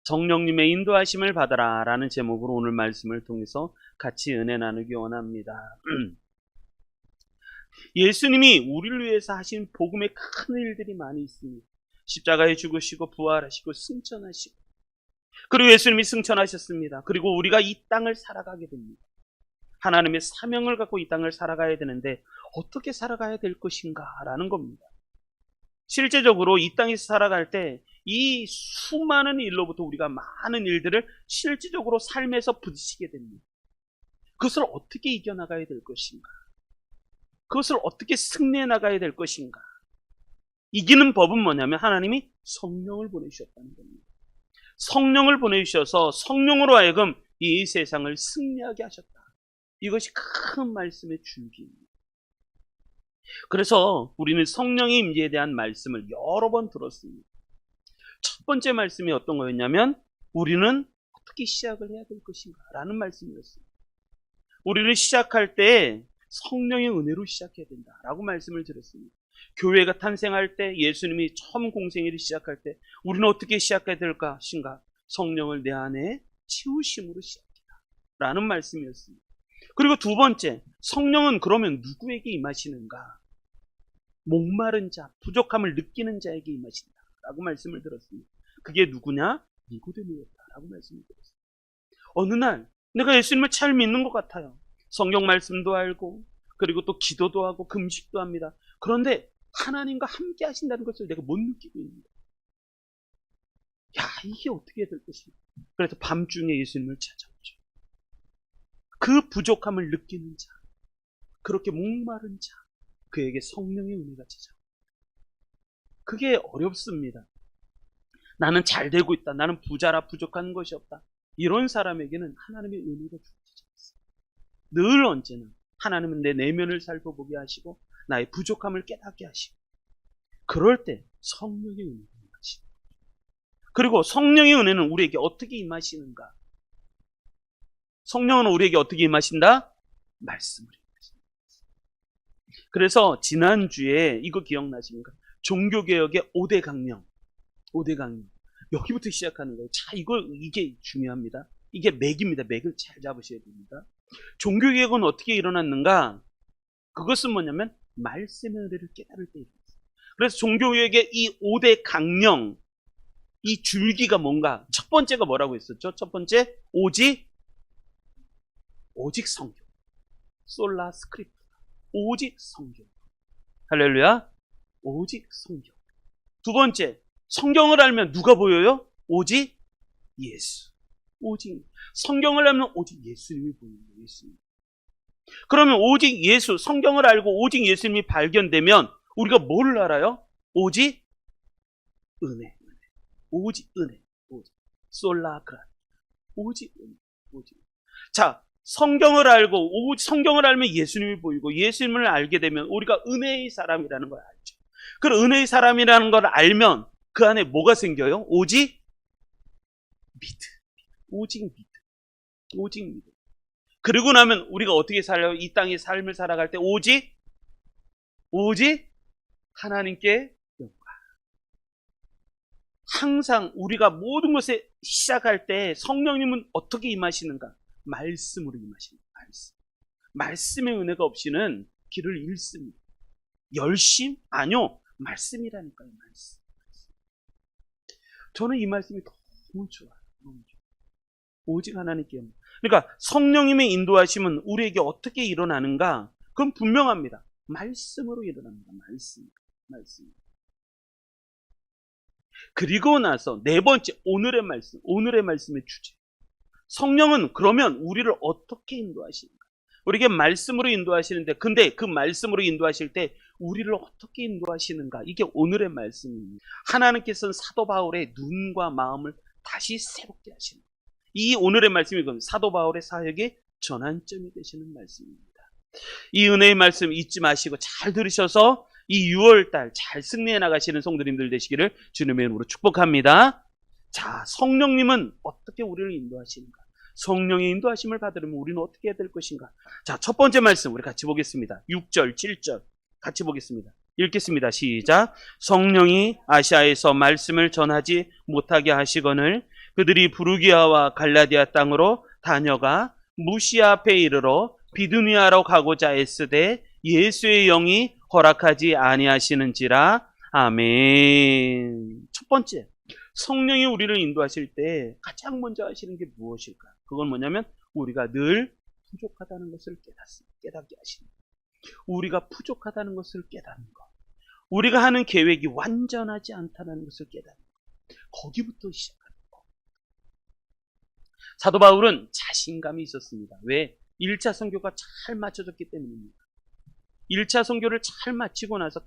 성령님의 인도하심을 받아라 라는 제목으로 오늘 말씀을 통해서 같이 은혜 나누기 원합니다. 예수님이 우리를 위해서 하신 복음의 큰 일들이 많이 있습니다. 십자가에 죽으시고 부활하시고 승천하시고, 그리고 예수님이 승천하셨습니다. 그리고 우리가 이 땅을 살아가게 됩니다. 하나님의 사명을 갖고 이 땅을 살아가야 되는데 어떻게 살아가야 될 것인가 라는 겁니다. 실제적으로 이 땅에서 살아갈 때 이 수많은 일로부터 우리가 많은 일들을 실질적으로 삶에서 부딪히게 됩니다. 그것을 어떻게 이겨나가야 될 것인가? 그것을 어떻게 승리해 나가야 될 것인가? 이기는 법은 뭐냐면 하나님이 성령을 보내주셨다는 겁니다. 성령을 보내주셔서 성령으로 하여금 이 세상을 승리하게 하셨다. 이것이 큰 말씀의 줄기입니다. 그래서 우리는 성령의 임재에 대한 말씀을 여러 번 들었습니다. 첫 번째 말씀이 어떤 거였냐면 우리는 어떻게 시작을 해야 될 것인가 라는 말씀이었습니다. 우리는 시작할 때 성령의 은혜로 시작해야 된다라고 말씀을 드렸습니다. 교회가 탄생할 때, 예수님이 처음 공생애를 시작할 때 우리는 어떻게 시작해야 될 것인가? 성령을 내 안에 채우심으로 시작해라 라는 말씀이었습니다. 그리고 두 번째, 성령은 그러면 누구에게 임하시는가? 목마른 자, 부족함을 느끼는 자에게 임하신다 라고 말씀을 들었습니다. 그게 누구냐? 니고데모였다라고 말씀을 드렸습니다. 어느 날 내가 예수님을 잘 믿는 것 같아요. 성경 말씀도 알고 그리고 또 기도도 하고 금식도 합니다. 그런데 하나님과 함께 하신다는 것을 내가 못 느끼고 있는다. 야, 이게 어떻게 될 것인가? 그래서 밤중에 예수님을 찾아오죠. 그 부족함을 느끼는 자, 그렇게 목마른 자, 그에게 성령의 은혜가 찾아옵니다. 그게 어렵습니다. 나는 잘 되고 있다. 나는 부자라 부족한 것이 없다. 이런 사람에게는 하나님의 은혜가 주어지지 않습니다. 늘 언제나 하나님은 내 내면을 살펴보게 하시고 나의 부족함을 깨닫게 하시고, 그럴 때 성령의 은혜가 임하십니다. 그리고 성령의 은혜는 우리에게 어떻게 임하시는가? 성령은 우리에게 어떻게 임하신다? 말씀을 임하신다. 그래서 지난주에 이거 기억나십니까? 종교개혁의 5대 강령. 5대 강령. 여기부터 시작하는 거예요. 자, 이게 중요합니다. 이게 맥입니다. 맥을 잘 잡으셔야 됩니다. 종교개혁은 어떻게 일어났는가? 그것은 뭐냐면 말씀의 은혜를 깨달을 때 일어났어요. 그래서 종교개혁의 이 5대 강령, 이 줄기가 뭔가? 첫 번째가 뭐라고 했었죠? 첫 번째, 오직 성경. 솔라 스크립트. 오직 성경. 할렐루야. 오직 성경. 두 번째, 성경을 알면 누가 보여요? 오직 예수. 오직 성경을 알면 오직 예수님이 보이는 거예요. 예수님. 그러면 오직 예수, 성경을 알고 오직 예수님이 발견되면 우리가 뭘 알아요? 오직 은혜. 오직 은혜. 오직 솔라그라. 오직 은혜. 오직. 자, 성경을 알고 성경을 알면 예수님이 보이고 예수님을 알게 되면 우리가 은혜의 사람이라는 걸 알죠. 그 은혜의 사람이라는 걸 알면 그 안에 뭐가 생겨요? 오직 믿음. 오직 믿음. 오직 믿음. 그리고 나면 우리가 어떻게 살아요? 이 땅의 삶을 살아갈 때 오직 하나님께 영광. 항상 우리가 모든 것에 시작할 때 성령님은 어떻게 임하시는가? 말씀으로 임하십니다. 말씀의 은혜가 없이는 길을 잃습니다. 열심? 아니요. 말씀이라니까요. 말씀. 저는 이 말씀이 너무 좋아요. 너무 좋아요. 오직 하나님께. 그러니까 성령님의 인도하심은 우리에게 어떻게 일어나는가? 그건 분명합니다. 말씀으로 일어납니다. 말씀. 그리고 나서 네 번째, 오늘의 말씀의 주제. 성령은 그러면 우리를 어떻게 인도하시는가? 우리에게 말씀으로 인도하시는데, 근데 그 말씀으로 인도하실 때 우리를 어떻게 인도하시는가? 이게 오늘의 말씀입니다. 하나님께서는 사도 바울의 눈과 마음을 다시 새롭게 하시는 거예요. 이 오늘의 말씀이 사도 바울의 사역의 전환점이 되시는 말씀입니다. 이 은혜의 말씀 잊지 마시고 잘 들으셔서 이 6월달 잘 승리해 나가시는 성도님들 되시기를 주님의 이름으로 축복합니다. 자, 성령님은 어떻게 우리를 인도하시는가? 성령의 인도하심을 받으려면 우리는 어떻게 해야 될 것인가? 자, 첫 번째 말씀 우리 같이 보겠습니다. 6절, 7절 같이 보겠습니다. 읽겠습니다. 시작. 성령이 아시아에서 말씀을 전하지 못하게 하시거늘 그들이 부르기아와 갈라디아 땅으로 다녀가 무시아 앞에 이르러 비두니아로 가고자 애쓰되 예수의 영이 허락하지 아니하시는지라. 아멘. 첫 번째, 성령이 우리를 인도하실 때 가장 먼저 하시는 게 무엇일까? 그건 뭐냐면 우리가 늘 부족하다는 것을 깨닫게 하시는 거예요. 우리가 부족하다는 것을 깨닫는 것. 우리가 하는 계획이 완전하지 않다는 것을 깨닫는 것. 거기부터 시작하는 것. 사도 바울은 자신감이 있었습니다. 왜? 1차 선교가 잘 맞춰졌기 때문입니다. 1차 선교를 잘 마치고 나서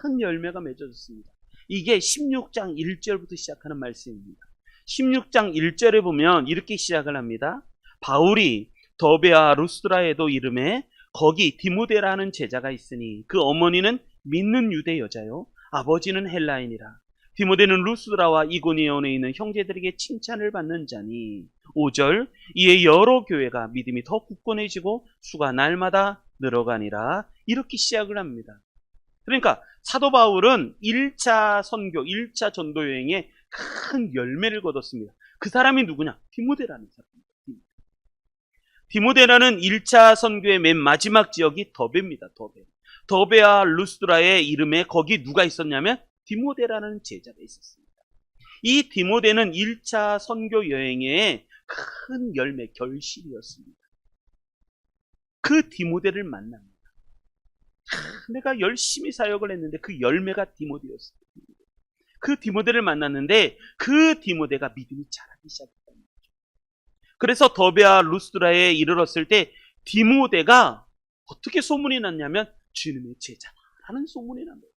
큰 열매가 맺어졌습니다. 이게 16장 1절부터 시작하는 말씀입니다. 16장 1절에 보면 이렇게 시작을 합니다. 바울이 더베와 루스드라에도 이름에 거기 디모데라는 제자가 있으니 그 어머니는 믿는 유대 여자요 아버지는 헬라인이라. 디모데는 루스드라와 이고니온에 있는 형제들에게 칭찬을 받는 자니. 5절 이에 여러 교회가 믿음이 더 굳건해지고 수가 날마다 늘어가니라. 이렇게 시작을 합니다. 그러니까 사도 바울은 1차 선교, 1차 전도 여행에 큰 열매를 거뒀습니다. 그 사람이 누구냐? 디모데라는 사람입니다. 디모데라는 1차 선교의 맨 마지막 지역이 더베입니다. 더베와 루스드라의 이름에 거기 누가 있었냐면 디모데라는 제자가 있었습니다. 이 디모데는 1차 선교 여행의 큰 열매, 결실이었습니다. 그 디모데를 만납니다. 내가 열심히 사역을 했는데 그 열매가 디모데였어요. 그 디모데를 만났는데 그 디모데가 믿음이 자라기 시작했다는 거죠. 그래서 더베와 루스드라에 이르렀을 때 디모데가 어떻게 소문이 났냐면 주님의 제자라는 소문이 난 거예요.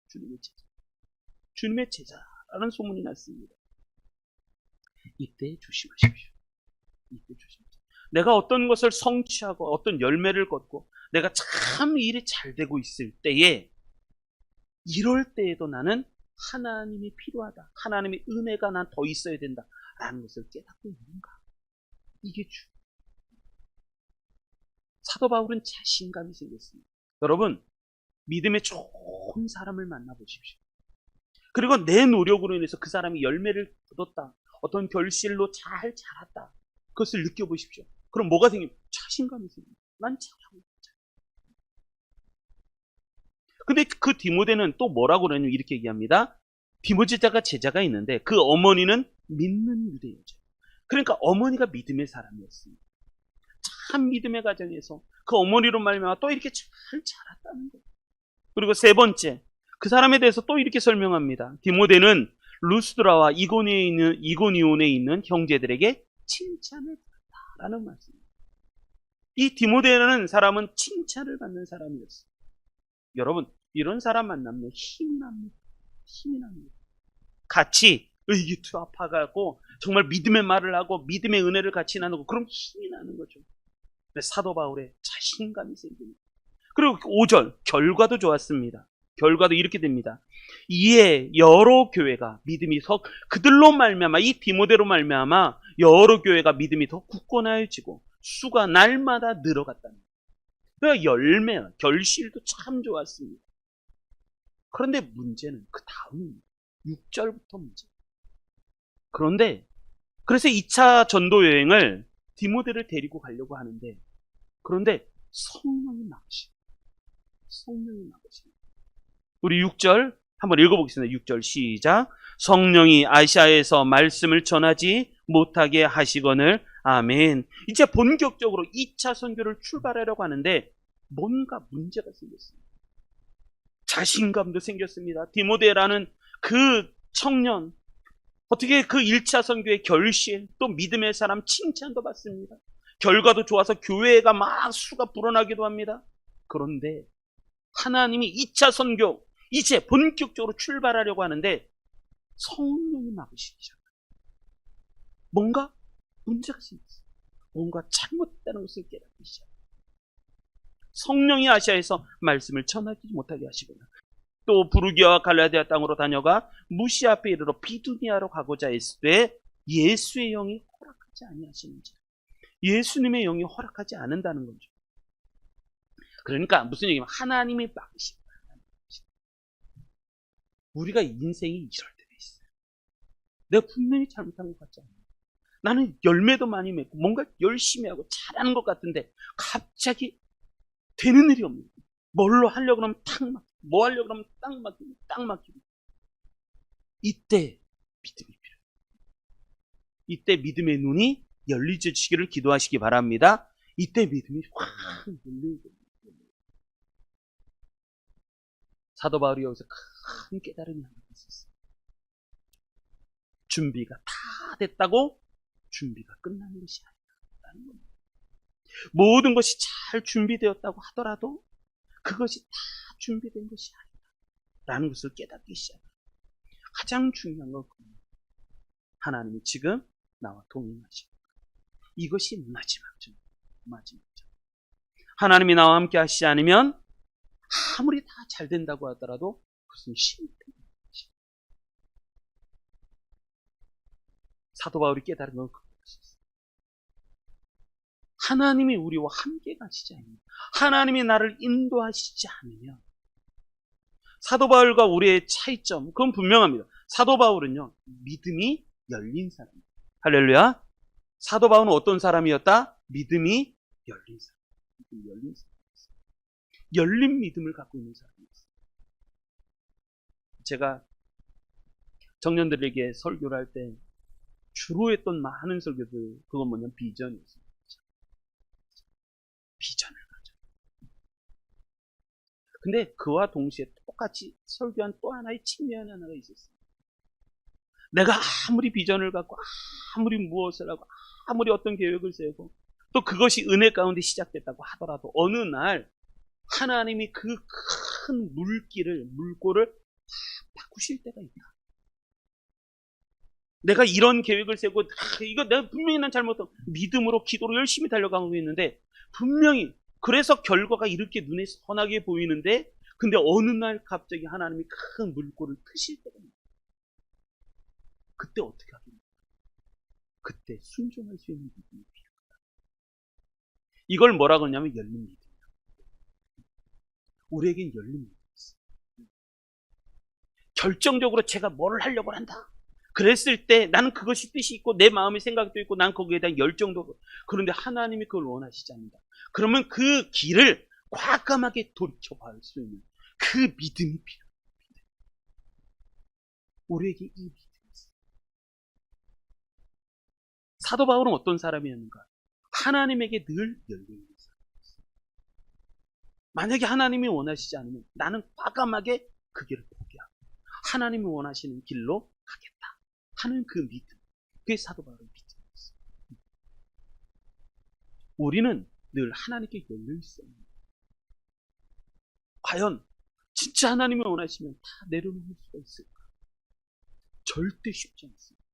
주님의 제자라는 소문이 났습니다. 이때 조심하십시오. 내가 어떤 것을 성취하고 어떤 열매를 거두고 내가 참 일이 잘 되고 있을 때에, 이럴 때에도 나는 하나님이 필요하다. 하나님의 은혜가 난 더 있어야 된다라는 것을 깨닫고 있는가? 이게 사도 바울은 자신감이 생겼습니다. 여러분, 믿음의 좋은 사람을 만나보십시오. 그리고 내 노력으로 인해서 그 사람이 열매를 거뒀다. 어떤 결실로 잘 자랐다. 그것을 느껴보십시오. 그럼 뭐가 생깁니까? 자신감이 생깁니다. 난 잘하고 있다. 근데 그 디모데는 또 뭐라고 그러냐면 이렇게 얘기합니다. 디모데가 제자가 있는데 그 어머니는 믿는 유대 여자. 그러니까 어머니가 믿음의 사람이었습니다. 참 믿음의 가정에서 그 어머니로 말미암아 또 이렇게 잘 자랐다는 거예요. 그리고 세 번째, 그 사람에 대해서 또 이렇게 설명합니다. 디모데는 루스드라와 이고니온에 있는 형제들에게 칭찬을 받았다라는 말씀입니다. 이 디모데라는 사람은 칭찬을 받는 사람이었어요. 여러분, 이런 사람 만나면 힘이 납니다. 같이 의기투합하고 정말 믿음의 말을 하고 믿음의 은혜를 같이 나누고 그럼 힘이 나는 거죠. 사도 바울의 자신감이 생깁니다. 그리고 5절 결과도 좋았습니다. 결과도 이렇게 됩니다. 이에 여러 교회가 믿음이 더 그들로 말미암아, 이 디모데로 말미암아 여러 교회가 믿음이 더 굳건하여지고 수가 날마다 늘어갔다는 거예요. 그러니까 열매, 결실도 참 좋았습니다. 그런데 문제는 그 다음입니다. 6절부터 문제. 그런데 그래서 2차 전도 여행을 디모데를 데리고 가려고 하는데, 그런데 성령이 막으십니다. 우리 6절 한번 읽어보겠습니다. 6절 시작. 성령이 아시아에서 말씀을 전하지 못하게 하시거늘. 아멘. 이제 본격적으로 2차 선교를 출발하려고 하는데 뭔가 문제가 생겼습니다. 자신감도 생겼습니다. 디모데라는 그 청년, 어떻게 그 1차 선교의 결실, 또 믿음의 사람 칭찬도 받습니다. 결과도 좋아서 교회가 막 수가 불어나기도 합니다. 그런데 하나님이 2차 선교 이제 본격적으로 출발하려고 하는데 성령이 막으시기 시작합니다. 뭔가 문제가 생겼어요. 뭔가 잘못됐다는 것을 깨닫기 시작합니다. 성령이 아시아에서 말씀을 전하지 못하게 하시거나, 또 부르기아와 갈라디아 땅으로 다녀가 무시아 앞에 이르러 비두니아로 가고자 했을 예수의 영이 허락하지 아니하시는지, 예수님의 영이 허락하지 않는다는 거죠. 그러니까 무슨 얘기냐면 하나님이 막으신다. 우리가 인생이 이럴 때가 있어요. 내가 분명히 잘못한 것 같지 않아요? 나는 열매도 많이 맺고 뭔가 열심히 하고 잘하는 것 같은데 갑자기 되는 일이 없는 거예요. 뭘로 하려고 하면 탁 막히고 뭐 하려고 하면 딱 막히고 이때 믿음이 필요해요. 이때 믿음의 눈이 열리시기를 기도하시기 바랍니다. 이때 믿음이 확 열리는 거예요. 사도 바울이 여기서 큰 깨달음이 하나 있었어요. 준비가 다 됐다고 준비가 끝나는 것이 아니라는 겁니다. 모든 것이 잘 준비되었다고 하더라도 그것이 다 준비된 것이 아니다라는 것을 깨닫기 시작합니다. 가장 중요한 건 하나님이 지금 나와 동행하시는 것. 이것이 마지막점. 하나님이 나와 함께 하시지 않으면 아무리 다 잘 된다고 하더라도 그것은 실패입니다. 사도 바울이 깨달은 건 그것이었어요. 하나님이 우리와 함께 가시지 않으면, 하나님이 나를 인도하시지 않으면, 사도 바울과 우리의 차이점, 그건 분명합니다. 사도 바울은요, 믿음이 열린 사람입니다. 할렐루야. 사도 바울은 어떤 사람이었다? 믿음이 열린 사람. 열린 믿음을 갖고 있는 사람이었어요. 제가 청년들에게 설교를 할 때 주로 했던 많은 설교들, 그건 뭐냐면 비전이었어요. 비전을 가져. 근데 그와 동시에 똑같이 설교한 또 하나의 측면 하나가 있었어요. 내가 아무리 비전을 갖고 아무리 무엇을 하고 아무리 어떤 계획을 세우고 또 그것이 은혜 가운데 시작됐다고 하더라도 어느 날 하나님이 그 큰 물꼬를 바꾸실 때가 있다. 내가 이런 계획을 세우고 이거 내가 분명히 난 잘못하고 믿음으로 기도로 열심히 달려가고 있는데 분명히 그래서 결과가 이렇게 눈에 선하게 보이는데 근데 어느 날 갑자기 하나님이 큰 물꼬를 트실 때가 있다. 그때 어떻게 하겠습니까? 그때 순종할 수 있는 믿음이 필요하다. 이걸 뭐라고 하냐면 열린 믿음이다. 우리에겐 열린 믿음이 있어요. 결정적으로 제가 뭘 하려고 한다. 그랬을 때 나는 그것이 뜻이 있고 내 마음의 생각도 있고 난 거기에 대한 열정도 있고 그런데 하나님이 그걸 원하시지 않는다. 그러면 그 길을 과감하게 돌이켜볼 수 있는 그 믿음이 필요합니다. 우리에게 이 믿음이 있어요. 사도 바울은 어떤 사람이었는가? 하나님에게 늘 열려있는 사람이었어요. 만약에 하나님이 원하시지 않으면 나는 과감하게 그 길을 포기하고 하나님이 원하시는 길로 가겠다 하는 그 믿음. 그게 사도 바울의 믿음이었어요. 우리는 늘 하나님께 열려있어요. 과연 진짜 하나님이 원하시면 다 내려놓을 수가 있을까? 절대 쉽지 않습니다.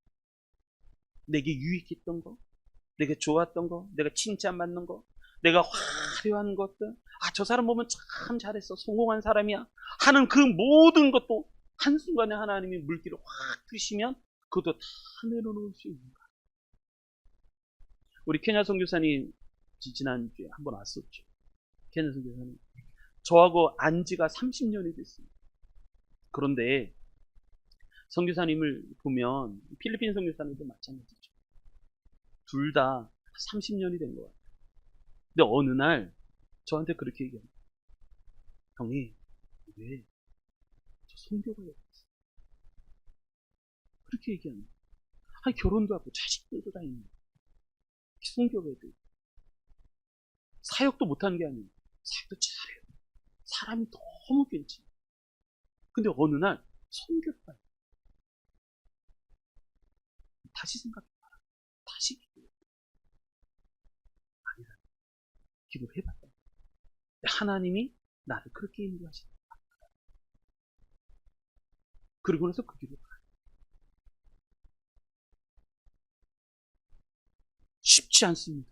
내게 유익했던 거, 내게 좋았던 거, 내가 칭찬받는 거, 내가 화려한 것들, 저 사람 보면 참 잘했어, 성공한 사람이야 하는 그 모든 것도 한순간에 하나님이 물기를 확 트시면 그것도 다 내려놓을 수 있는가? 우리 케냐 선교사님 지난주에 한번 왔었죠. 케냐 선교사님 저하고 안 지가 30년이 됐습니다. 그런데 선교사님을 보면 필리핀 선교사님도 마찬가지죠. 둘 다 30년이 된 것 같아요. 근데 어느 날 저한테 그렇게 얘기합니다. 형이 왜 저 선교가 됐어? 그렇게 얘기합니다. 결혼도 하고 자식들도 다 있는데 선교가 돼. 사역도 못하는 게 아니에요. 사역도 잘해요. 사람이 너무 괜찮아요. 근데 어느 날 선교를 가요. 다시 생각해봐라. 다시 기도해. 아니라 기도해봤다. 하나님이 나를 그렇게 인도하신다. 그리고 나서 그 길을 가요. 쉽지 않습니다.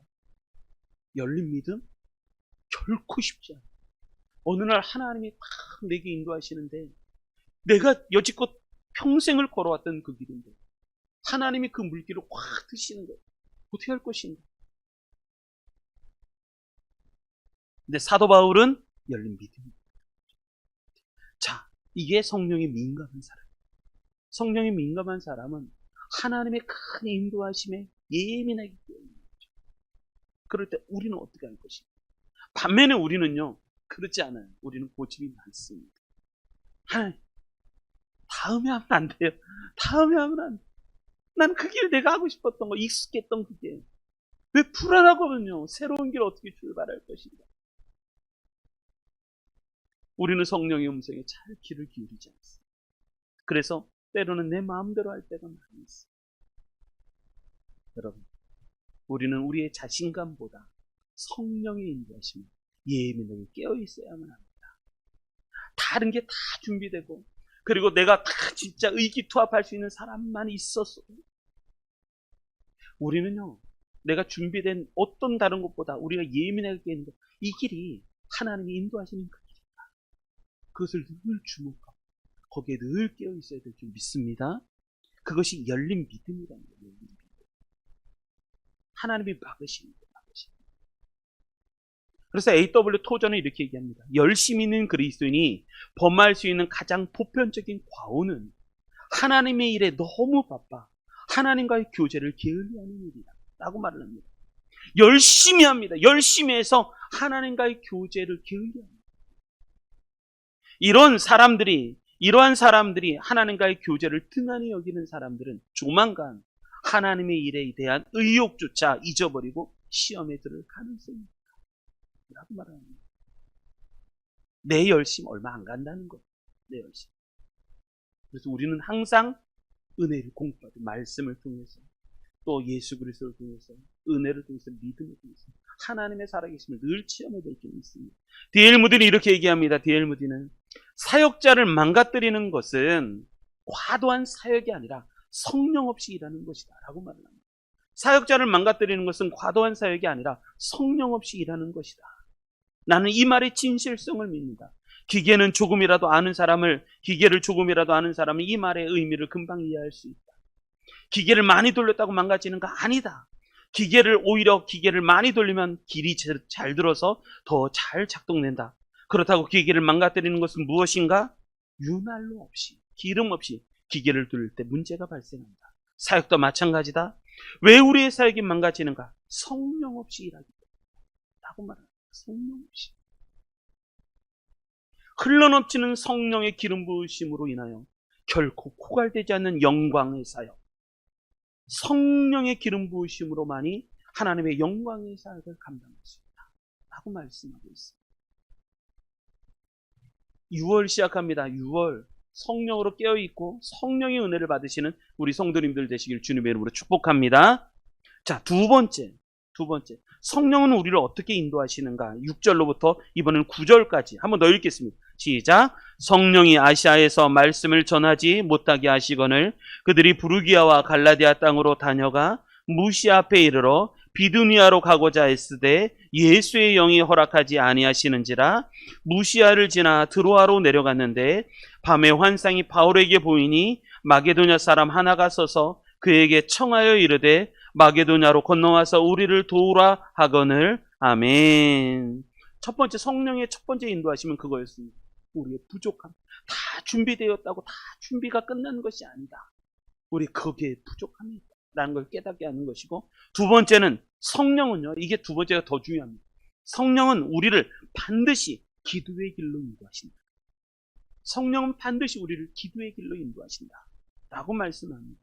열린 믿음? 결코 쉽지 않아요. 어느 날 하나님이 딱 내게 인도하시는데 내가 여지껏 평생을 걸어왔던 그 길인데 하나님이 그 물길을 확 드시는 거예요. 어떻게 할 것인가? 근데 사도 바울은 열린 믿음입니다. 자, 이게 성령에 민감한 사람. 성령에 민감한 사람은 하나님의 큰 인도하심에 예민하게 깨어있는 거죠. 그럴 때 우리는 어떻게 할 것인가? 반면에 우리는요, 그렇지 않아요. 우리는 고집이 많습니다. 하나님, 다음에 하면 안 돼요. 다음에 하면 안 돼요. 난 그 길 내가 하고 싶었던 거, 익숙했던 그게. 왜 불안하거든요. 새로운 길 어떻게 출발할 것인가. 우리는 성령의 음성에 잘 귀를 기울이지 않습니다. 그래서 때로는 내 마음대로 할 때가 많이 있어요. 여러분, 우리는 우리의 자신감보다 성령의 인도하심에 예민하게 깨어있어야만 합니다. 다른 게 다 준비되고, 그리고 내가 다 진짜 의기투합할 수 있는 사람만 있었어도, 우리는요, 내가 준비된 어떤 다른 것보다 우리가 예민하게 깨는 것, 이 길이 하나님이 인도하시는 그 길이다. 그것을 늘 주목하고 거기에 늘 깨어있어야 될 줄 믿습니다. 그것이 열린 믿음이라는 거예요. 열린 믿음. 하나님이 막으십니다. 그래서 A.W. 토저는 이렇게 얘기합니다. 열심히 있는 그리스도인이 범할 수 있는 가장 보편적인 과오는 하나님의 일에 너무 바빠 하나님과의 교제를 게을리하는 일이다 라고 말을 합니다. 열심히 합니다. 열심히 해서 하나님과의 교제를 게을리합니다. 이러한 사람들이 하나님과의 교제를 등한히 여기는 사람들은 조만간 하나님의 일에 대한 의욕조차 잊어버리고 시험에 들을 가능성이 있다 라고 말합니다. 내 열심 얼마 안 간다는 거예요. 내 열심. 그래서 우리는 항상 은혜를 공부하고 말씀을 통해서 또 예수 그리스도를 통해서 은혜를 통해서 믿음을 통해서 하나님의 살아계심을 늘 체험해 볼 줄 믿습니다. D.L. 무디는 이렇게 얘기합니다. D.L. 무디는 사역자를 망가뜨리는 것은 과도한 사역이 아니라 성령 없이 일하는 것이다 라고 말을 합니다. 사역자를 망가뜨리는 것은 과도한 사역이 아니라 성령 없이 일하는 것이다. 나는 이 말의 진실성을 믿는다. 기계를 조금이라도 아는 사람은 이 말의 의미를 금방 이해할 수 있다. 기계를 많이 돌렸다고 망가지는 거 아니다. 오히려 기계를 많이 돌리면 길이 잘 들어서 더 잘 작동된다. 그렇다고 기계를 망가뜨리는 것은 무엇인가? 유난로 없이, 기름 없이 기계를 돌릴 때 문제가 발생한다. 사역도 마찬가지다. 왜 우리의 사역이 망가지는가? 성령 없이 일하기 라고 말합니다. 성령 없이. 흘러넘치는 성령의 기름 부으심으로 인하여 결코 고갈되지 않는 영광의 사역, 성령의 기름 부으심으로만이 하나님의 영광의 사역을 감당할 수 있다 라고 말씀하고 있습니다. 6월 시작합니다. 6월 성령으로 깨어있고 성령의 은혜를 받으시는 우리 성도님들 되시길 주님의 이름으로 축복합니다. 자, 두 번째 성령은 우리를 어떻게 인도하시는가? 6절로부터 이번에는 9절까지 한번 더 읽겠습니다. 시작. 성령이 아시아에서 말씀을 전하지 못하게 하시거늘 그들이 부르기아와 갈라디아 땅으로 다녀가 무시아 앞에 이르러 비두니아로 가고자 했으되 예수의 영이 허락하지 아니하시는지라 무시아를 지나 드로아로 내려갔는데 밤에 환상이 바울에게 보이니 마게도냐 사람 하나가 서서 그에게 청하여 이르되 마게도냐로 건너와서 우리를 도우라 하거늘. 아멘. 첫 번째 성령의 첫 번째 인도하시면 그거였습니다. 우리의 부족함. 다 준비되었다고 다 준비가 끝난 것이 아니다. 우리 거기에 부족함이 있다라는 걸 깨닫게 하는 것이고, 두 번째는 성령은요. 이게 두 번째가 더 중요합니다. 성령은 우리를 반드시 기도의 길로 인도하신다. 성령은 반드시 우리를 기도의 길로 인도하신다 라고 말씀합니다.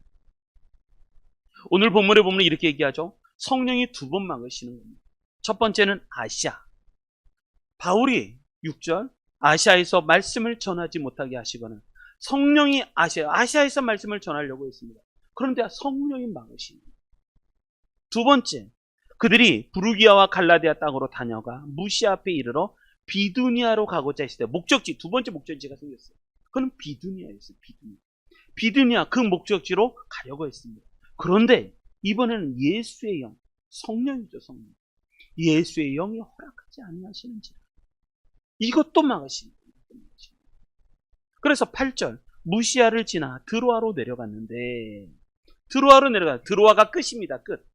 오늘 본문에 보면 이렇게 얘기하죠. 성령이 두 번 막으시는 겁니다. 첫 번째는 아시아. 바울이 6절 아시아에서 말씀을 전하지 못하게 하시거나 성령이 아시아에서 말씀을 전하려고 했습니다. 그런데 성령이 막으십니다. 두 번째, 그들이 부르기아와 갈라디아 땅으로 다녀가 무시아 앞에 이르러 비두니아로 가고자 했을 때 목적지, 두 번째 목적지가 생겼어요. 그건 비두니아였어요. 비두니아 그 목적지로 가려고 했습니다. 그런데 이번에는 예수의 영, 성령이죠. 성령. 예수의 영이 허락하지 아니하시는지라. 이것도 막으십니다. 그래서 8절 무시아를 지나 드로아로 내려갔는데 드로아가 끝입니다. 끝.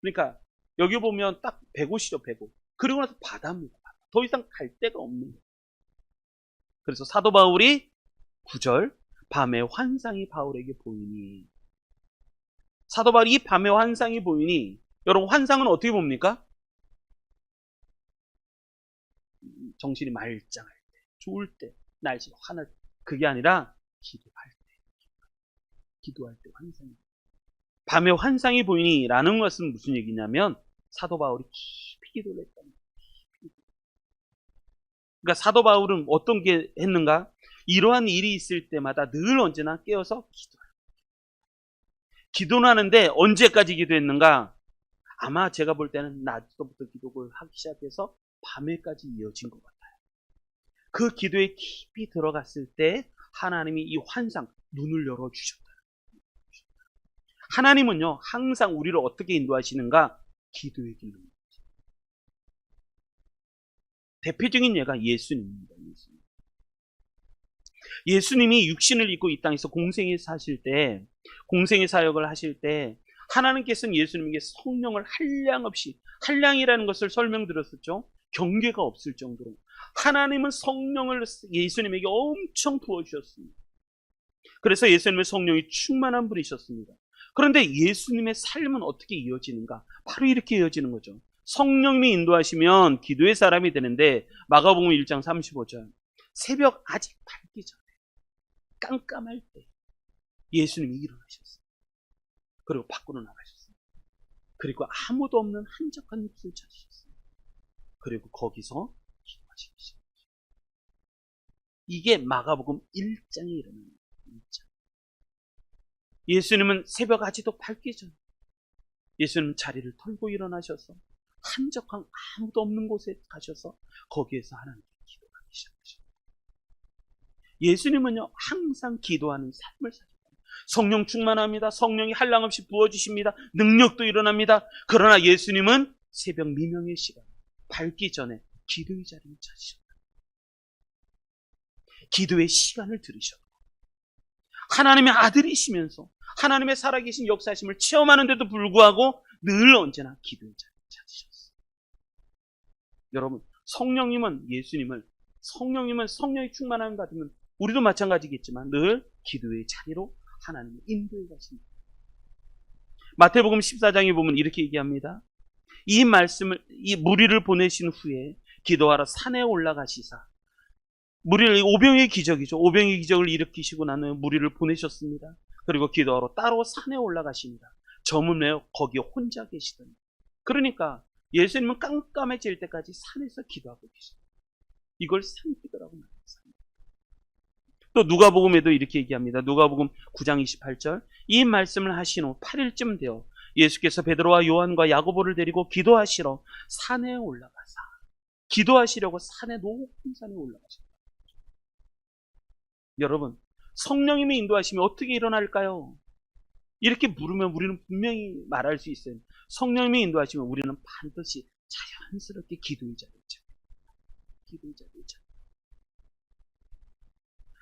그러니까 여기 보면 딱 105시죠. 105. 그리고 나서 바다입니다. 더 이상 갈 데가 없는 거예요. 그래서 사도 바울이 9절 밤에 환상이 바울에게 보이니 사도 바울이 이 밤에 환상이 보이니, 여러분 환상은 어떻게 봅니까? 정신이 말짱할 때, 좋을 때, 날씨가 환할 때. 그게 아니라 기도할 때 환상이. 밤에 환상이 보이니 라는 것은 무슨 얘기냐면 사도 바울이 깊이 기도를 했다는 거예요. 그러니까 사도 바울은 어떤 게 했는가? 이러한 일이 있을 때마다 늘 언제나 깨어서 기도해요. 기도는 하는데 언제까지 기도했는가? 아마 제가 볼 때는 낮부터 기도를 하기 시작해서 밤에까지 이어진 것 같아요. 그 기도에 깊이 들어갔을 때 하나님이 이 환상, 눈을 열어주셨다. 하나님은요, 항상 우리를 어떻게 인도하시는가? 기도의 길로. 대표적인 예가 예수님입니다. 예수님이 육신을 입고 이 땅에서 공생에 사실 때, 공생의 사역을 하실 때, 하나님께서는 예수님에게 성령을 한량없이, 한량이라는 것을 설명드렸었죠. 경계가 없을 정도로. 하나님은 성령을 예수님에게 엄청 부어주셨습니다. 그래서 예수님의 성령이 충만한 분이셨습니다. 그런데 예수님의 삶은 어떻게 이어지는가? 바로 이렇게 이어지는 거죠. 성령님이 인도하시면 기도의 사람이 되는데, 마가복음 1장 35절. 새벽 아직 밝기 전에, 깜깜할 때 예수님이 일어나셨어요. 그리고 밖으로 나가셨어요. 그리고 아무도 없는 한적한 숲을 찾으셨어요. 그리고 거기서 기도하시기 시작하셨어요. 이게 마가복음 1장에 일어나는 거예요. 1장. 예수님은 새벽 아직도 밝기 전에 예수님 자리를 털고 일어나셔서 한적한 아무도 없는 곳에 가셔서 거기에서 하나님께 기도하기 시작하셨어요. 예수님은요, 항상 기도하는 삶을 사셨어요. 성령 충만합니다. 성령이 한량없이 부어주십니다. 능력도 일어납니다. 그러나 예수님은 새벽 미명의 시간, 밝기 전에 기도의 자리를 찾으셨다. 기도의 시간을 들으셨고, 하나님의 아들이시면서 하나님의 살아계신 역사심을 체험하는데도 불구하고 늘 언제나 기도의 자리를 찾으셨어요. 여러분, 성령님은 성령이 충만함을 받으면 우리도 마찬가지겠지만 늘 기도의 자리로 하나님의 인도해 가십니다. 마태복음 14장에 보면 이렇게 얘기합니다. 이 무리를 보내신 후에 기도하러 산에 올라가시사, 무리를, 오병의 기적이죠. 오병의 기적을 일으키시고 나는 무리를 보내셨습니다. 그리고 기도하러 따로 산에 올라가십니다. 점은 왜 거기에 혼자 계시더니. 그러니까 예수님은 깜깜해질 때까지 산에서 기도하고 계십니다. 이걸 산기도라고 말합니다. 또 누가복음에도 이렇게 얘기합니다. 누가복음 9장 28절. 이 말씀을 하신 후 8일쯤 되어 예수께서 베드로와 요한과 야고보를 데리고 기도하시러 산에 올라가사, 기도하시려고 높은 산에 올라가셨다. 여러분, 성령님이 인도하시면 어떻게 일어날까요? 이렇게 물으면 우리는 분명히 말할 수 있어요. 성령님이 인도하시면 우리는 반드시 자연스럽게 기도의 자리에 찾습니다.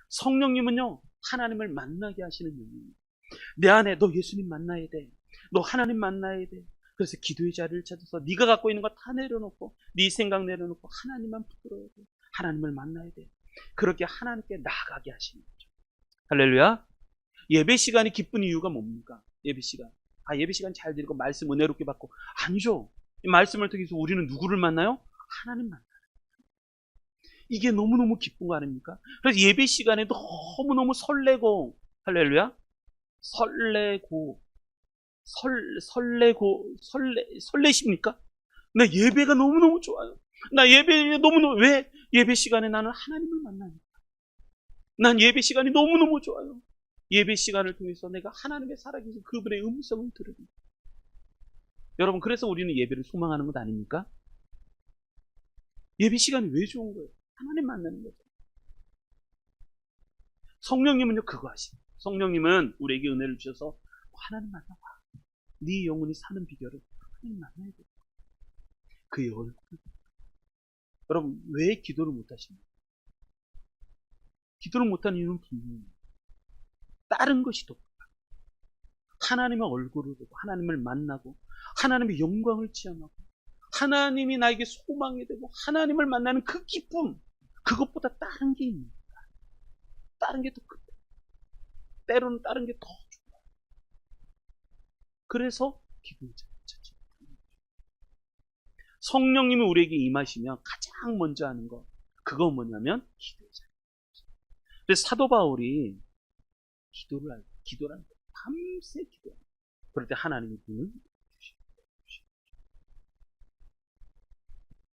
성령님은요, 하나님을 만나게 하시는 영입니다. 내 안에 너 예수님 만나야 돼. 너 하나님 만나야 돼. 그래서 기도의 자리를 찾아서 네가 갖고 있는 거 다 내려놓고, 네 생각 내려놓고 하나님만 붙들어야 돼. 하나님을 만나야 돼. 그렇게 하나님께 나아가게 하시는 거죠. 할렐루야. 예배 시간이 기쁜 이유가 뭡니까? 예배 시간. 예배 시간 잘 드리고 말씀 은혜롭게 받고. 아니죠. 이 말씀을 통해서 우리는 누구를 만나요? 하나님 만나요. 이게 너무너무 기쁜 거 아닙니까? 그래서 예배 시간에 너무너무 설레고, 할렐루야? 설레십니까? 나 예배가 너무너무 좋아요. 나 예배 너무너무, 왜? 예배 시간에 나는 하나님을 만나니까. 난 예배 시간이 너무너무 좋아요. 예배 시간을 통해서 내가 하나님의 살아계신 그분의 음성을 들으니. 여러분, 그래서 우리는 예배를 소망하는 것 아닙니까? 예배 시간이 왜 좋은 거예요? 하나님 만나는 거죠. 성령님은요, 그거 하십니다. 성령님은 우리에게 은혜를 주셔서 하나님 만나봐. 네 영혼이 사는 비결을 하나님 만나야 돼. 그의 얼굴을. 여러분, 왜 기도를 못하십니까? 기도를 못하는 이유는 분명해요. 다른 것이 더 하나님의 얼굴을 보고 하나님을 만나고 하나님의 영광을 체험하고 하나님이 나에게 소망이 되고 하나님을 만나는 그 기쁨, 그것보다 다른 게 있습니다. 다른 게 더 크다. 때로는 다른 게 더 좋아요. 그래서 기도의 자리를 찾지 못합니다. 성령님이 우리에게 임하시면 가장 먼저 하는 거, 그거 뭐냐면 기도의 자리. 그래서 사도 바울이 기도라는 거, 밤새 기도합니다. 그럴 때 하나님이 눈을 주십니다.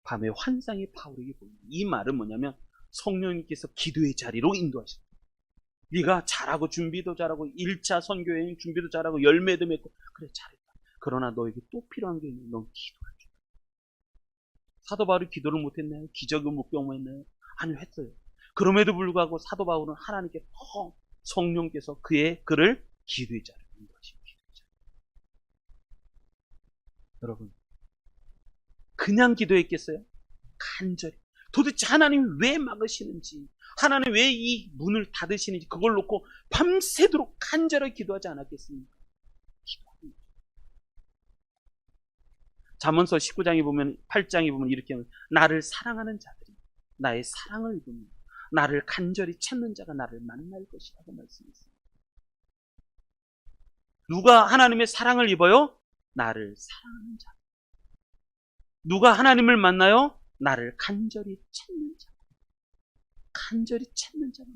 밤에 환상이 바울에게 보입니다. 이 말은 뭐냐면 성령님께서 기도의 자리로 인도하십니다. 네가 잘하고 준비도 잘하고 1차 선교여행 준비도 잘하고 열매도 맺고 그래 잘했다. 그러나 너에게 또 필요한 게 있는데 넌 기도할 줄. 사도 바울이 기도를 못했나요? 기적을 못 경험했나요? 아니요, 했어요. 그럼에도 불구하고 사도 바울은 하나님께 더 성령께서 그를 기도의 자리로 인도하십니다. 여러분, 그냥 기도했겠어요? 간절히. 도대체 하나님이 왜 막으시는지, 하나님 왜 이 문을 닫으시는지 그걸 놓고 밤새도록 간절히 기도하지 않았겠습니까? 기도합니다. 잠언서 19장에 보면 8장에 보면 이렇게 하면 나를 사랑하는 자들이 나의 사랑을 입으며 나를 간절히 찾는 자가 나를 만날 것이라고 말씀했습니다. 누가 하나님의 사랑을 입어요? 나를 사랑하는 자. 누가 하나님을 만나요? 나를 간절히 찾는 자. 간절히 찾는 자가.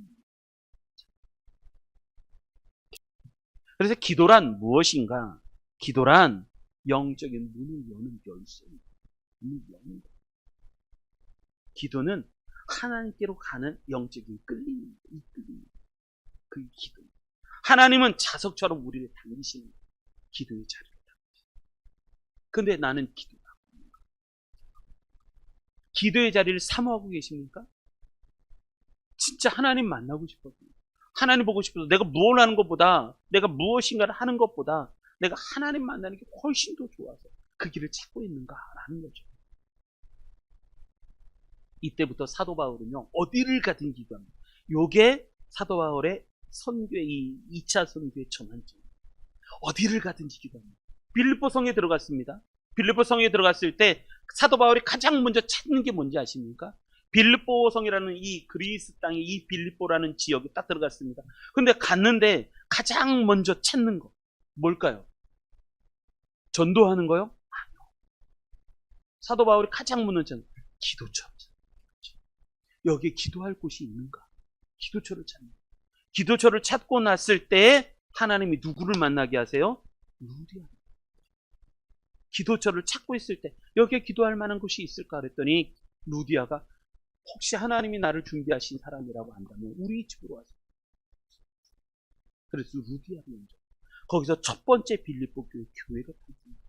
그래서 기도란 무엇인가? 기도란 영적인 문을 여는 열쇠입니다. 문을 여는 것. 기도는 하나님께로 가는 영적인 끌림입니다. 이끌림입니다. 그게 기도. 하나님은 자석처럼 우리를 당기시는 기도의 자리를 당기시는. 근데 나는 기도가 없는가? 기도의 자리를 사모하고 계십니까? 진짜 하나님 만나고 싶어서, 하나님 보고 싶어서 내가 무엇을 하는 것보다, 내가 무엇인가를 하는 것보다 내가 하나님 만나는 게 훨씬 더 좋아서 그 길을 찾고 있는가라는 거죠. 이때부터 사도 바울은요, 어디를 가든 기도합니다. 요게 사도 바울의 선교의 2차 선교의 전환점. 어디를 가든지 기도합니다. 빌립보 성에 들어갔습니다. 빌립보 성에 들어갔을 때 사도 바울이 가장 먼저 찾는 게 뭔지 아십니까? 빌립보 성이라는 이 그리스 땅에 이 빌립보라는 지역에 딱 들어갔습니다. 근데 갔는데 가장 먼저 찾는 거 뭘까요? 전도하는 거요? 아니요. 사도 바울이 가장 먼저 찾는 기도처. 여기에 기도할 곳이 있는가? 기도처를 찾는 거예요. 기도처를 찾고 났을 때 하나님이 누구를 만나게 하세요? 루디아. 기도처를 찾고 있을 때 여기에 기도할 만한 곳이 있을까 그랬더니 루디아가 혹시 하나님이 나를 준비하신 사람이라고 한다면 우리 집으로 와서. 그래서 루디아를 먼저. 거기서 첫 번째 빌립보 교회가 탄생합니다.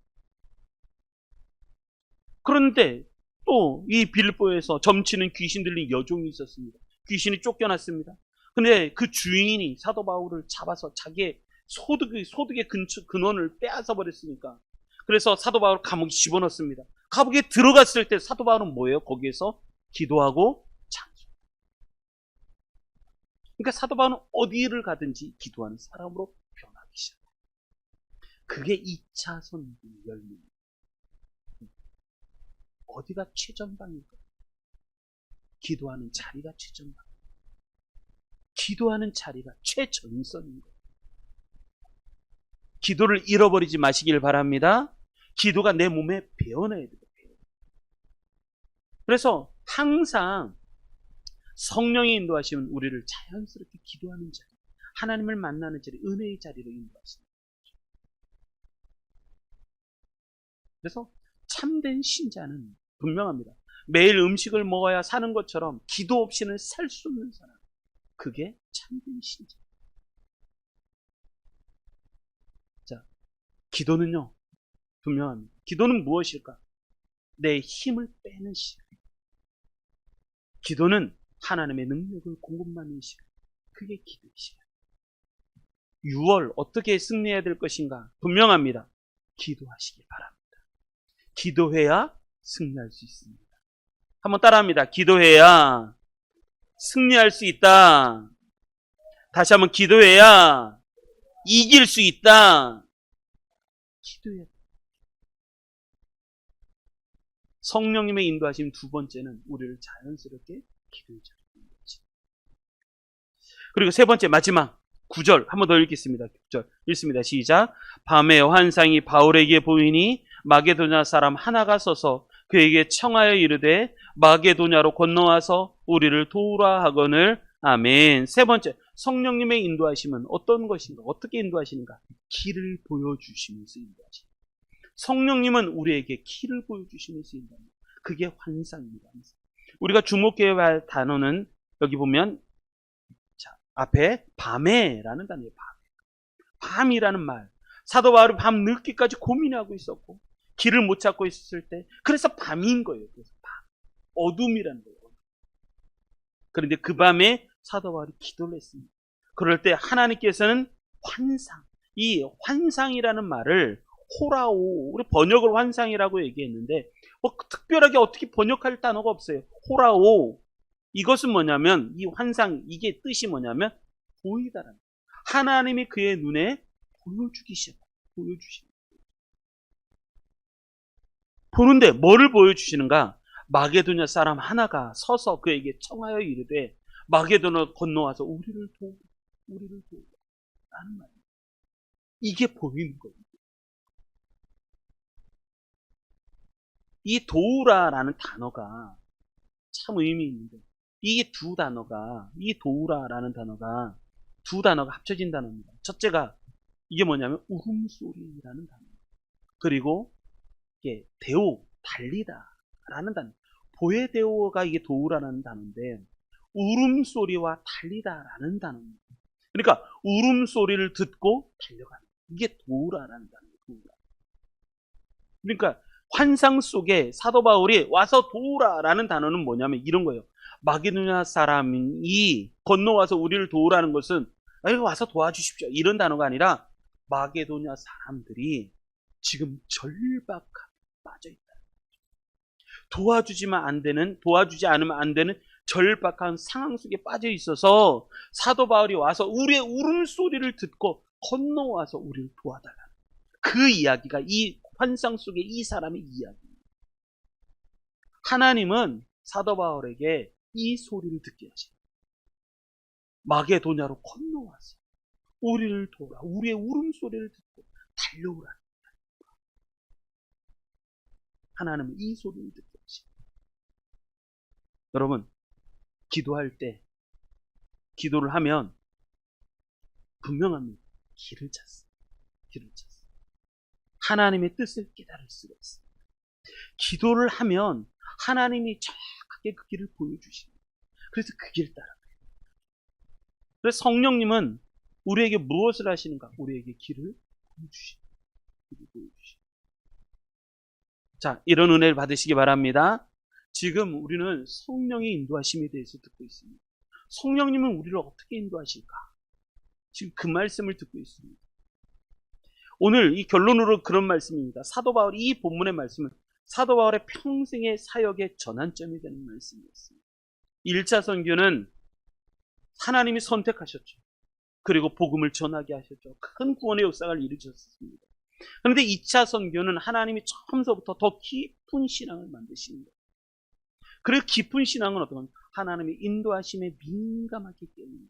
그런데 또 이 빌립보에서 점치는 귀신 들린 여종이 있었습니다. 귀신이 쫓겨났습니다. 근데 그 주인이 사도 바울을 잡아서 자기의 소득의 근원을 빼앗아 버렸으니까, 그래서 사도 바울을 감옥에 집어넣습니다. 감옥에 들어갔을 때 사도 바울은 뭐예요? 거기에서 기도하고 찬송. 그러니까 사도 바울은 어디를 가든지 기도하는 사람으로 변하기 시작해요. 그게 2차 선교의 열매입니다. 어디가 최전방일까요? 기도하는 자리가 최전방. 기도하는 자리가 최전선인 거예요. 기도를 잃어버리지 마시길 바랍니다. 기도가 내 몸에 배어나야 돼요. 그래서 항상 성령이 인도하시면 우리를 자연스럽게 기도하는 자리, 하나님을 만나는 자리, 은혜의 자리로 인도하십니다. 그래서 참된 신자는 분명합니다. 매일 음식을 먹어야 사는 것처럼 기도 없이는 살 수 없는 사람. 그게 참된 신자. 자, 기도는요, 분명합니다. 기도는 무엇일까? 내 힘을 빼는 시간. 기도는 하나님의 능력을 공급하는 시간. 그게 기도의 시간. 6월 어떻게 승리해야 될 것인가? 분명합니다. 기도하시기 바랍니다. 기도해야 승리할 수 있습니다. 한번 따라합니다. 기도해야 승리할 수 있다. 다시 한번 기도해야 이길 수 있다. 기도해야. 성령님의 인도하심 두 번째는 우리를 자연스럽게 기도의 자리에 인도하십니다. 그리고 세 번째 마지막 9절 한 번 더 읽겠습니다. 9절 읽습니다. 시작. 밤에 환상이 바울에게 보이니 마게도냐 사람 하나가 서서 그에게 청하여 이르되 마게도냐로 건너와서 우리를 도우라 하거늘. 아멘. 세 번째, 성령님의 인도하심은 어떤 것인가? 어떻게 인도하시는가? 길을 보여주시면서 인도하십니다. 성령님은 우리에게 길을 보여주시면서 인도합니다. 그게 환상입니다. 우리가 주목해야 할 단어는 여기 보면 앞에 밤에라는 단어예요. 밤이라는 말. 사도 바울이 밤 늦게까지 고민하고 있었고 길을 못 찾고 있었을 때 그래서 밤인 거예요. 그래서 밤. 어둠이라는 거예요. 그런데 그 밤에 사도 바울이 기도를 했습니다. 그럴 때 하나님께서는 환상, 이 환상이라는 말을 호라오, 우리 번역을 환상이라고 얘기했는데 뭐 특별하게 어떻게 번역할 단어가 없어요. 호라오. 이것은 뭐냐면 이 환상, 이게 뜻이 뭐냐면 보이다라는 거예요. 하나님이 그의 눈에 보여주기 시작합니다. 보여주십니다. 보는데 뭐를 보여주시는가? 마게도냐 사람 하나가 서서 그에게 청하여 이르되 마게도냐 건너와서 우리를 도우라 라는 말이에요. 이게 보이는 거예요. 이 도우라라는 단어가 참 의미 있는데 이게 이 도우라라는 단어가 두 단어가 합쳐진 단어입니다. 첫째가 이게 뭐냐면 울음소리라는 단어. 그리고 이게 데오, 달리다라는 단어. 보에데오가 이게 도우라는 단어인데 울음소리와 달리다라는 단어입니다. 그러니까 울음소리를 듣고 달려가는 이게 도우라라는 단어예요. 도우라. 그러니까 환상 속에 사도 바울이 와서 도우라라는 단어는 뭐냐면 이런 거예요. 마게도냐 사람이 건너와서 우리를 도우라는 것은 여기 와서 도와주십시오. 이런 단어가 아니라 마게도냐 사람들이 지금 절박함에 빠져있다. 도와주지 않으면 안 되는 절박한 상황 속에 빠져 있어서 사도 바울이 와서 우리의 울음소리를 듣고 건너와서 우리를 도와달라. 그 이야기가 이 환상 속의 이 사람의 이야기입니다. 하나님은 사도 바울에게 이 소리를 듣게 하십니다. 마게도냐로 건너와서 우리를 도우라. 우리의 울음소리를 듣고 달려오라. 하나님은 이 소리를 듣게 하십니다. 여러분, 기도할 때 기도를 하면 분명합니다. 길을 찾습니다. 하나님의 뜻을 깨달을 수가 있습니다. 기도를 하면 하나님이 정확하게 그 길을 보여주십니다. 그래서 그 길 따라가요. 그래서 성령님은 우리에게 무엇을 하시는가? 우리에게 길을 보여주십니다. 자, 이런 은혜를 받으시기 바랍니다. 지금 우리는 성령의 인도하심에 대해서 듣고 있습니다. 성령님은 우리를 어떻게 인도하실까? 지금 그 말씀을 듣고 있습니다. 오늘 이 결론으로 그런 말씀입니다. 사도 바울이 이 본문의 말씀은 사도 바울의 평생의 사역의 전환점이 되는 말씀이었습니다. 1차 선교는 하나님이 선택하셨죠. 그리고 복음을 전하게 하셨죠. 큰 구원의 역사를 이루셨습니다. 그런데 2차 선교는 하나님이 처음서부터 더 깊은 신앙을 만드십니다. 그 깊은 신앙은 어떤 건 하나님의 인도하심에 민감하기 때문에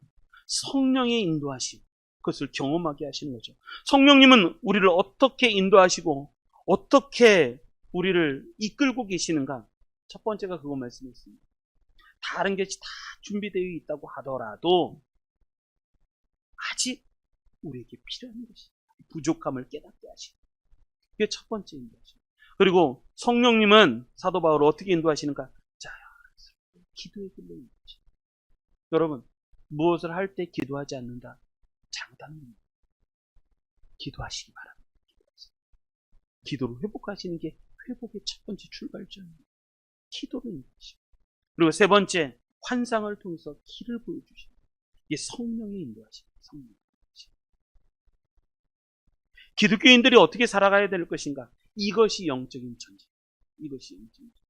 성령의 인도하심, 그것을 경험하게 하시는 거죠. 성령님은 우리를 어떻게 인도하시고 어떻게 우리를 이끌고 계시는가? 첫 번째가 그거 말씀했습니다. 다른 것이 다 준비되어 있다고 하더라도 아직 우리에게 필요한 것이 부족함을 깨닫게 하시고 그게 첫 번째 인도하심. 그리고 성령님은 사도 바울을 어떻게 인도하시는가? 자연스럽게 기도의 길로 인도하시고. 여러분, 무엇을 할 때 기도하지 않는다? 장단입니다. 기도하시기 바랍니다. 기도를 회복하시는 게 회복의 첫 번째 출발점입니다. 기도를 인도하시고. 그리고 세 번째, 환상을 통해서 길을 보여주십니다. 이게 성령의 인도하십니다. 성령. 기독교인들이 어떻게 살아가야 될 것인가? 이것이 영적인 전쟁. 이것이 영적인 전쟁.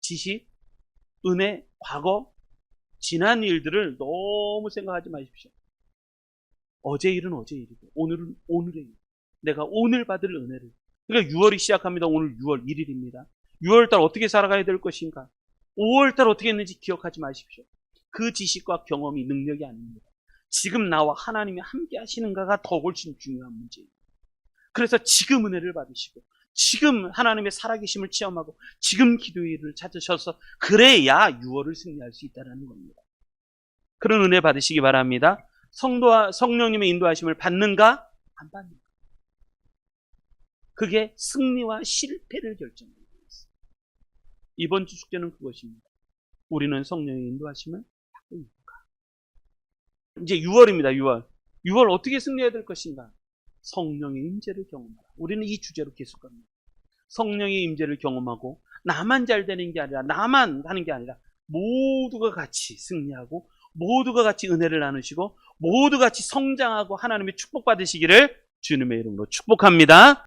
지식, 은혜, 과거, 지난 일들을 너무 생각하지 마십시오. 어제 일은 어제 일이고 오늘은 오늘의 일. 내가 오늘 받을 은혜를. 그러니까 6월이 시작합니다. 오늘 6월 1일입니다. 6월달 어떻게 살아가야 될 것인가? 5월달 어떻게 했는지 기억하지 마십시오. 그 지식과 경험이 능력이 아닙니다. 지금 나와 하나님이 함께 하시는가가 더 훨씬 중요한 문제예요. 그래서 지금 은혜를 받으시고 지금 하나님의 살아계심을 체험하고 지금 기도의 일을 찾으셔서 그래야 6월을 승리할 수 있다는 겁니다. 그런 은혜 받으시기 바랍니다. 성령님의 인도하심을 받는가? 안 받는가? 그게 승리와 실패를 결정하는 거였어요. 이번 주 숙제는 그것입니다. 우리는 성령의 인도하심을 받고 있는가? 이제 6월입니다. 6월 어떻게 승리해야 될 것인가? 성령의 임재를 경험하라. 우리는 이 주제로 계속 갑니다. 성령의 임재를 경험하고 나만 잘 되는 게 아니라 나만 하는 게 아니라 모두가 같이 승리하고 모두가 같이 은혜를 나누시고 모두 같이 성장하고 하나님의 축복받으시기를 주님의 이름으로 축복합니다.